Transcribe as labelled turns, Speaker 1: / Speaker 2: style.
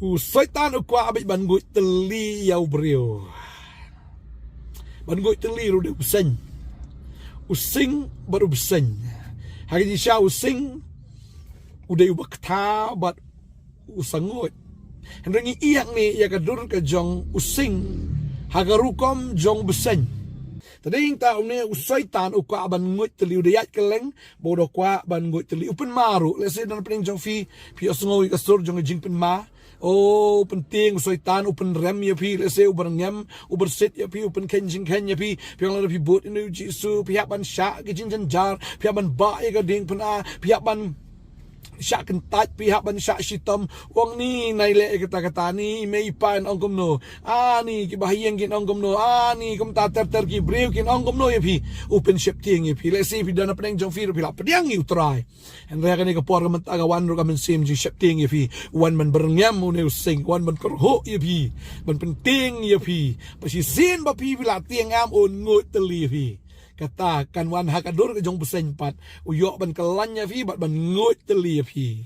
Speaker 1: Syaitan ukwa abit ban ngui teli yau beriu. Ban ngui teli ru de useng. Using baru beseng. Hari ni sya using udah ubak ta bat usangut. Henrengi iyak ni ya kadur ke jong using hagarukom jong beseng. Tading tahu ni usaitan ukwa ban ngui teli udah yat keleng bodoh kwa ban ngui teli upen maru. Lese dan pening jong fi osngoi kasur jong jing pen ma. Oh penting usaitan upen rem ya pi lese uben ngem uber sit ya pi upen kenjing ken ya pi piang la pi bot inu jisu pihak ban syak ke jin jar pihak ban ba ya gading pen a pihak ban syak kentat pihak ban syak sitam wong ni naile kata-kata ni meipan ongkom no ni ki bahayang kin ongkom no ni kom ta ter ki breu kin ongkom no ya pi open Ngsheptieng ya pi lesi pi dana peneng jong fi pi la pediang yu try and ra kan ka por ka mataga wan ro ka Mynsiem Jingsheptieng ya pi wan man berngam ne using wan man korho ya pi ban penting ya pi pasi sin ba pi la tiang am on ngut teli pi kata kan wan hakadur ke jong beseng pat uyok ban kelanya fi bat ban ngut teli fi